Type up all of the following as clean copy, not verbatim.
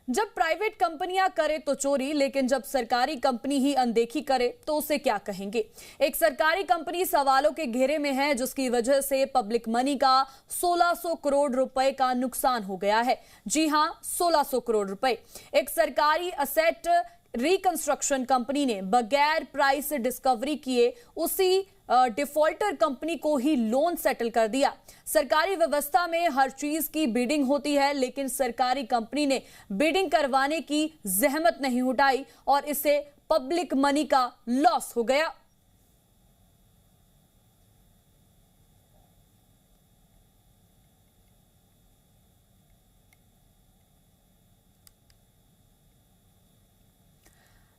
जब प्राइवेट कंपनियां करे तो चोरी, लेकिन जब सरकारी कंपनी ही अनदेखी करे तो उसे क्या कहेंगे। एक सरकारी कंपनी सवालों के घेरे में है, जिसकी वजह से पब्लिक मनी का 1600 करोड़ रुपए का नुकसान हो गया है। जी हां, 1600 करोड़ रुपए। एक सरकारी असेट रिकंस्ट्रक्शन कंपनी ने बगैर प्राइस डिस्कवरी किए उसी डिफॉल्टर कंपनी को ही लोन सेटल कर दिया। सरकारी व्यवस्था में हर चीज की बिडिंग होती है, लेकिन सरकारी कंपनी ने बिडिंग करवाने की जहमत नहीं उठाई और इससे पब्लिक मनी का लॉस हो गया।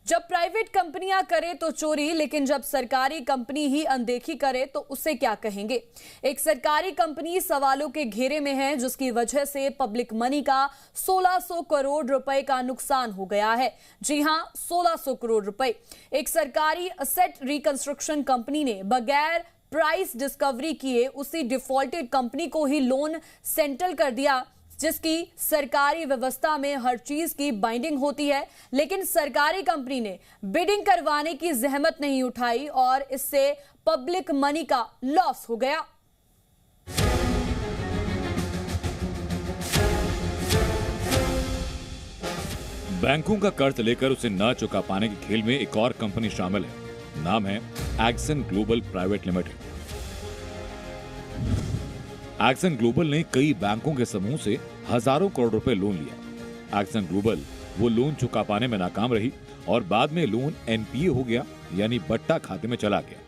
जब प्राइवेट कंपनियां करे तो चोरी, लेकिन जब सरकारी कंपनी ही अनदेखी करे तो उसे क्या कहेंगे। एक सरकारी कंपनी सवालों के घेरे में है, जिसकी वजह से पब्लिक मनी का 1600 करोड़ रुपए का नुकसान हो गया है। जी हां, 1600 करोड़ रुपए। एक सरकारी असेट रिकंस्ट्रक्शन कंपनी ने बगैर प्राइस डिस्कवरी किए उसी डिफॉल्टेड कंपनी को ही लोन सेटल कर दिया, जिसकी सरकारी व्यवस्था में हर चीज की बाइंडिंग होती है, लेकिन सरकारी कंपनी ने बिडिंग करवाने की जहमत नहीं उठाई और इससे पब्लिक मनी का लॉस हो गया। बैंकों का कर्ज लेकर उसे न चुका पाने के खेल में एक और कंपनी शामिल है। नाम है action global private limited. Action global ने कई बैंकों के समूह से हजारों करोड़ रुपए लोन लिया। एक्सन ग्लोबल वो लोन चुका पाने में नाकाम रही और बाद में लोन एनपीए हो गया, यानी बट्टा खाते में चला गया।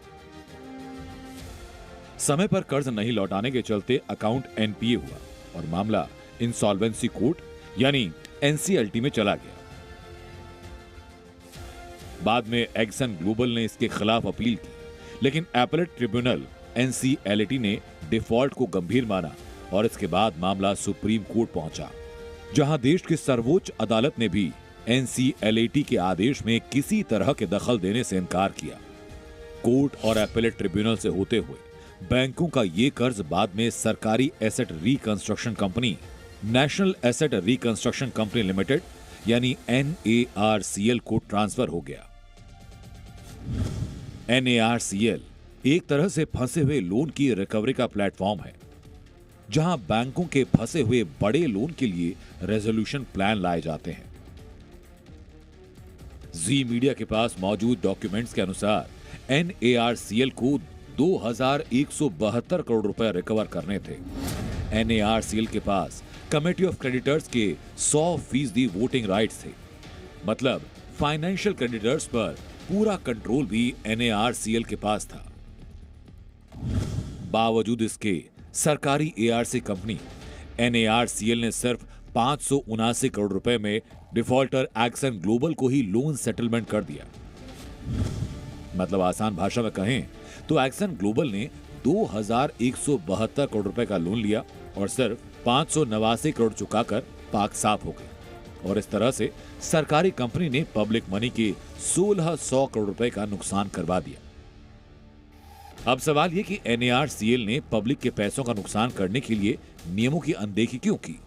समय पर कर्ज नहीं लौटाने के चलते अकाउंट एनपीए हुआ और मामला इंसॉल्वेंसी कोर्ट यानी एनसीएलटी में चला गया। बाद में एक्सन ग्लोबल ने इसके खिलाफ अपील की, लेकिन अपीलेट ट्रिब्यूनल एनसीएलटी ने डिफॉल्ट को गंभीर माना और इसके बाद मामला सुप्रीम कोर्ट पहुंचा, जहां देश की सर्वोच्च अदालत ने भी एनसीएलटी के आदेश में किसी तरह के दखल देने से इनकार किया। कोर्ट और अपीलेट ट्रिब्यूनल से होते हुए बैंकों का ये कर्ज बाद में सरकारी asset reconstruction company national asset reconstruction company limited यानी NARCL को ट्रांसफर हो गया। NARCL एक तरह से फंसे हुए लोन की रिकवरी का प्लेटफॉर्म है, जहां बैंकों के फंसे हुए बड़े लोन के लिए रेजोल्यूशन प्लान लाए जाते हैं। जी मीडिया के पास मौजूद डॉक्यूमेंट्स के अनुसार NARCL को 2172 करोड़ रुपए रिकवर करने थे। NARCL के पास कमेटी ऑफ क्रेडिटर्स के 100% वोटिंग राइट्स थे, मतलब फाइनेंशियल क्रेडिटर्स पर पूरा कंट्रोल भी NARCL के पास था। बावजूद इसके सरकारी ARC कंपनी NARCL ने सिर्फ 579 करोड़ रुपए में डिफॉल्टर एक्सन ग्लोबल को ही लोन सेटलमेंट कर दिया। मतलब आसान भाषा में कहें तो एक्सन ग्लोबल ने 2172 करोड़ रुपए का लोन लिया और सिर्फ 589 करोड़ चुकाकर पाक साफ हो गए और इस तरह से सरकारी कंपनी ने पब्लिक मनी के 1600 करोड़ रुपए का नुकसान करवा दिया। अब सवाल ये कि NARCL ने पब्लिक के पैसों का नुकसान करने के लिए नियमों की अनदेखी क्यों की।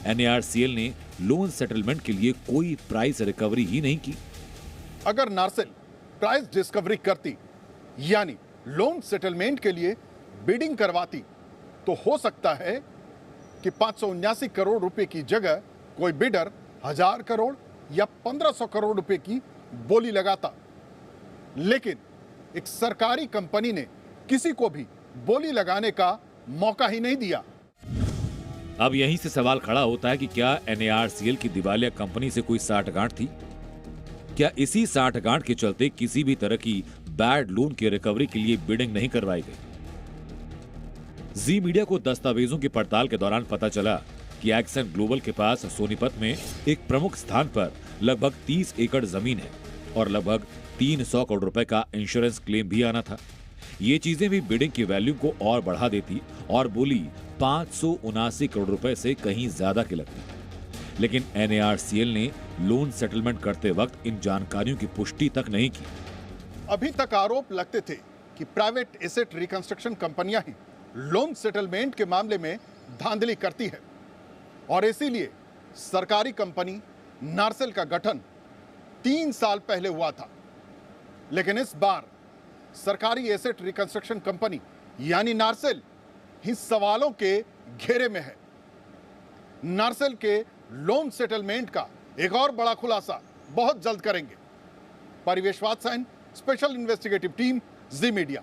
NARCL ने लोन सेटलमेंट के लिए कोई प्राइस रिकवरी ही नहीं की। अगर नार्सेल प्राइस डिस्कवरी करती यानी लोन सेटलमेंट के लिए बिडिंग करवाती तो हो सकता है कि 579 करोड़ रुपए की जगह कोई बिडर 1000 करोड़ या 1500 करोड़ रुपए की बोली लगाता, लेकिन एक सरकारी कंपनी ने किसी को भी बोली लगाने का मौका ही नहीं दिया। अब यहीं से सवाल खड़ा होता है कि क्या NARCL की दिवालिया कंपनी से कोई साठगांठ थी? क्या इसी साठगांठ के चलते किसी भी तरह की बैड लोन की रिकवरी के लिए बिडिंग नहीं करवाई गई? जी मीडिया को दस्तावेजों की पड़ताल के दौरान पता चला कि एक्सन ग्लोबल के पास सोनीपत में एक प्रमुख स्थान पर लगभग 30 एकड़ जमीन है और लगभग 300 करोड़ रुपए का इंश्योरेंस क्लेम भी आना था। ये चीजें भी बिडिंग की वैल्यू को और बढ़ा देती और बोली 579 करोड़ रुपए से कहीं ज्यादा की लगती। लेकिन NARCL ने लोन सेटलमेंट करते वक्त इन जानकारियों की पुष्टि तक नहीं की। अभी तक आरोप लगते थे कि प्राइवेट एसेट रिकंस्ट्रक्शन कंपनियां ही लोन सेटलमेंट के मामले में धांधली करती है और इसीलिए सरकारी कंपनी नार्सेल का गठन 3 साल पहले हुआ था, लेकिन इस बार सरकारी एसेट रिकंस्ट्रक्शन कंपनी यानी नार्सेल इन सवालों के घेरे में है। नार्सेल के लोन सेटलमेंट का एक और बड़ा खुलासा बहुत जल्द करेंगे। परिवेश वात्सायन, स्पेशल इन्वेस्टिगेटिव टीम, जी मीडिया।